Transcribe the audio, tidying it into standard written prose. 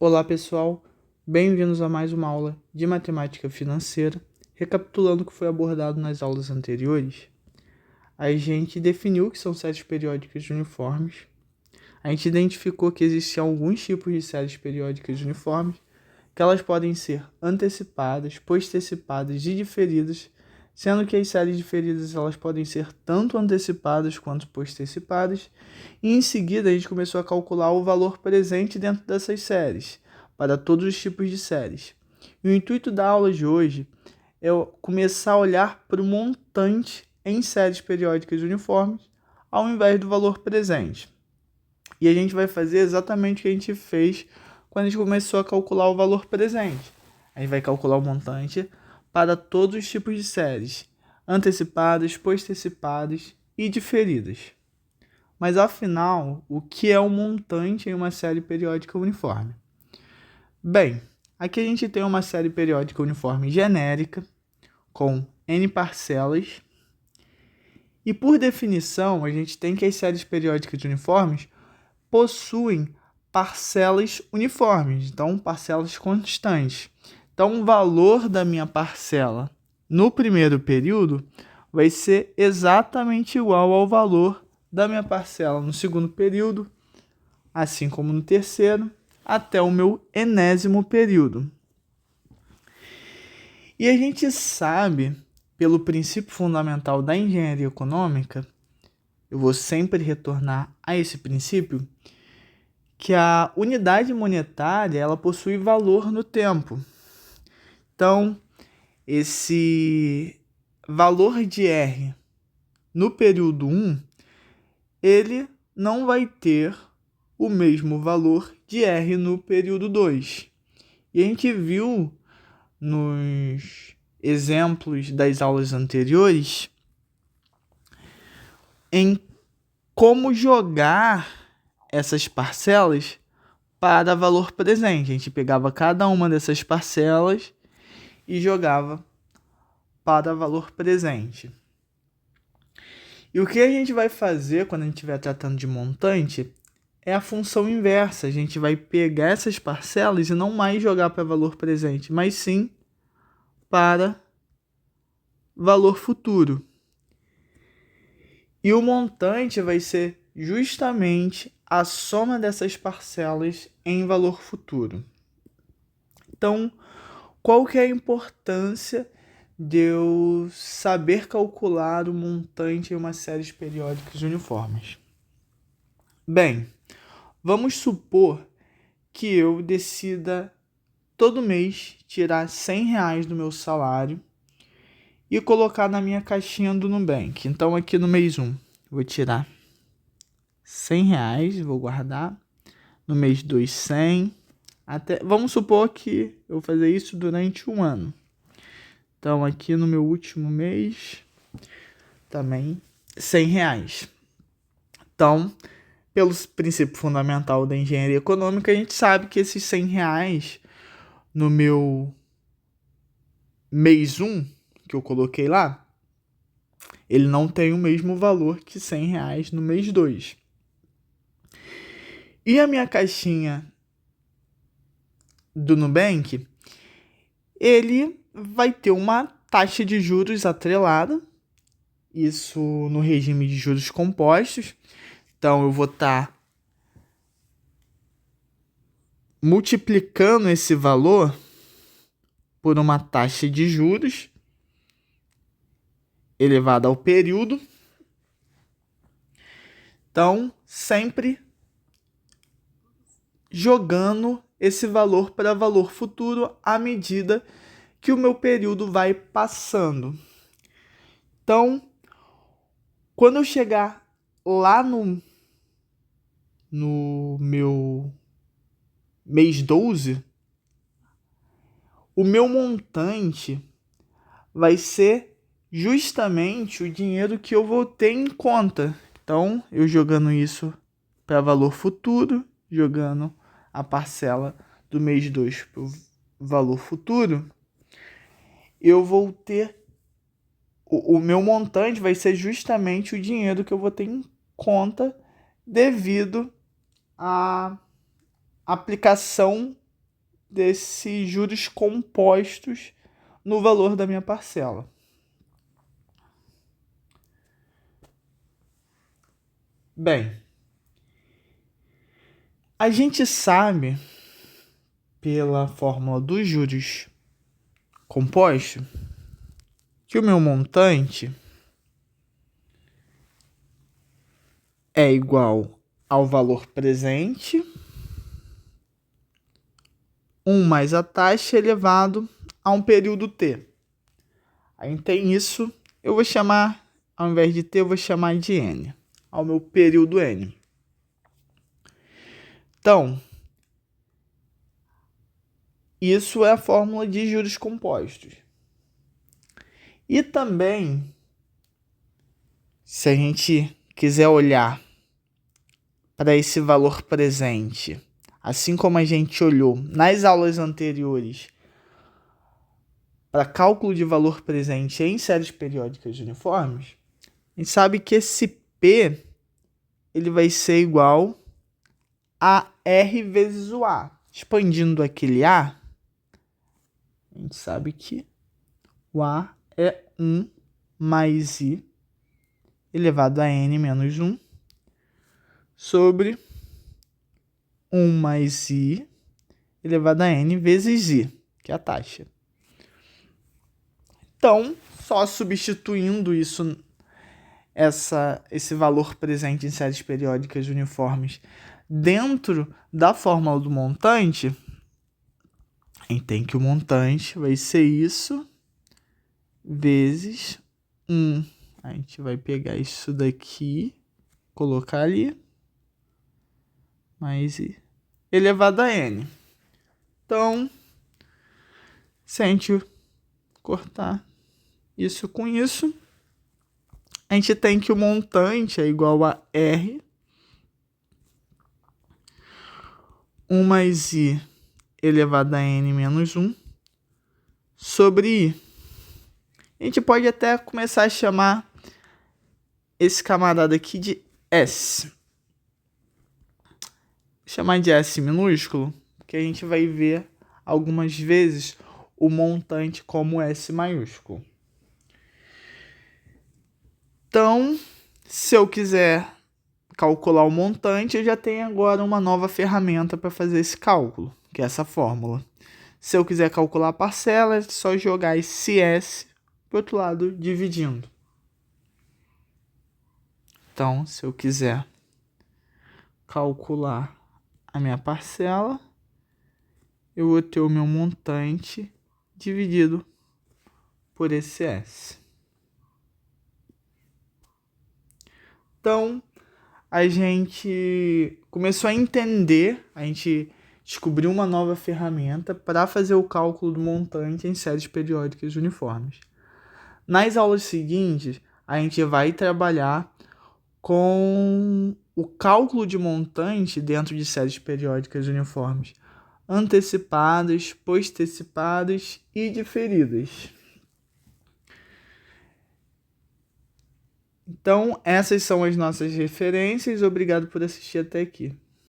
Olá pessoal, bem-vindos a mais uma aula de matemática financeira. Recapitulando o que foi abordado nas aulas anteriores, a gente definiu o que são séries periódicas uniformes, a gente identificou que existiam alguns tipos de séries periódicas uniformes, que elas podem ser antecipadas, postecipadas e diferidas, sendo que as séries diferidas elas podem ser tanto antecipadas quanto postecipadas, e em seguida a gente começou a calcular o valor presente dentro dessas séries, para todos os tipos de séries. E o intuito da aula de hoje é começar a olhar para o montante em séries periódicas uniformes, ao invés do valor presente. E a gente vai fazer exatamente o que a gente fez quando a gente começou a calcular o valor presente. A gente vai calcular o montante para todos os tipos de séries, antecipadas, postecipadas e diferidas. Mas afinal, o que é um montante em uma série periódica uniforme? Bem, aqui a gente tem uma série periódica uniforme genérica, com N parcelas, e por definição, a gente tem que as séries periódicas uniformes possuem parcelas uniformes, então parcelas constantes. Então, o valor da minha parcela no primeiro período vai ser exatamente igual ao valor da minha parcela no segundo período, assim como no terceiro, até o meu enésimo período. E a gente sabe, pelo princípio fundamental da engenharia econômica, eu vou sempre retornar a esse princípio, que a unidade monetária ela possui valor no tempo. Então, esse valor de R no período 1, ele não vai ter o mesmo valor de R no período 2. E a gente viu nos exemplos das aulas anteriores em como jogar essas parcelas para valor presente. A gente pegava cada uma dessas parcelas e jogava para valor presente. E o que a gente vai fazer quando a gente estiver tratando de montante é a função inversa. A gente vai pegar essas parcelas e não mais jogar para valor presente, mas sim para valor futuro. E o montante vai ser justamente a soma dessas parcelas em valor futuro. Então, qual que é a importância de eu saber calcular o montante em uma série de periódicos uniformes? Bem, vamos supor que eu decida todo mês tirar R$100 do meu salário e colocar na minha caixinha do Nubank. Então, aqui no mês 1, vou tirar R$100, vou guardar. No mês 2, 100. Vamos supor que eu vou fazer isso durante um ano. Então, aqui no meu último mês, também R$100. Então, pelo princípio fundamental da engenharia econômica, a gente sabe que esses R$100 no meu mês 1, que eu coloquei lá, ele não tem o mesmo valor que R$100 no mês 2. E a minha caixinha do Nubank, ele vai ter uma taxa de juros atrelada, isso no regime de juros compostos. Então, eu vou estar multiplicando esse valor por uma taxa de juros elevada ao período. Então, sempre jogando esse valor para valor futuro à medida que o meu período vai passando. Então, quando eu chegar lá no meu mês 12, o meu montante vai ser justamente o dinheiro que eu vou ter em conta. Então, eu jogando isso para valor futuro, jogando a parcela do mês 2 para o valor futuro, eu vou ter o meu montante vai ser justamente o dinheiro que eu vou ter em conta devido à aplicação desses juros compostos no valor da minha parcela. Bem, a gente sabe, pela fórmula dos juros compostos, que o meu montante é igual ao valor presente, 1 mais a taxa elevado a um período t. Aí tem isso, eu vou chamar, ao invés de t, eu vou chamar de n, ao meu período n. Então, isso é a fórmula de juros compostos. E também, se a gente quiser olhar para esse valor presente, assim como a gente olhou nas aulas anteriores para cálculo de valor presente em séries periódicas uniformes, a gente sabe que esse P ele vai ser igual a R vezes o A. Expandindo aquele A, a gente sabe que o A é 1 mais I elevado a N menos 1 sobre 1 mais I elevado a N vezes I, que é a taxa. Então, só substituindo isso, esse valor presente em séries periódicas uniformes dentro da fórmula do montante, a gente tem que o montante vai ser isso vezes 1. A gente vai pegar isso daqui, colocar ali, mais I elevado a N. Então, se a gente cortar isso com isso, a gente tem que o montante é igual a R, 1 mais I elevado a N menos 1, sobre I. A gente pode até começar a chamar esse camarada aqui de S. Vou chamar de S minúsculo, porque a gente vai ver algumas vezes o montante como S maiúsculo. Então, se eu quiser calcular o montante, eu já tenho agora uma nova ferramenta para fazer esse cálculo, que é essa fórmula. Se eu quiser calcular a parcela, é só jogar esse S para o outro lado, dividindo. Então, se eu quiser calcular a minha parcela, eu vou ter o meu montante dividido por esse S. Então, a gente começou a entender, a gente descobriu uma nova ferramenta para fazer o cálculo do montante em séries periódicas uniformes. Nas aulas seguintes, a gente vai trabalhar com o cálculo de montante dentro de séries periódicas uniformes, antecipadas, postecipadas e diferidas. Então, essas são as nossas referências. Obrigado por assistir até aqui.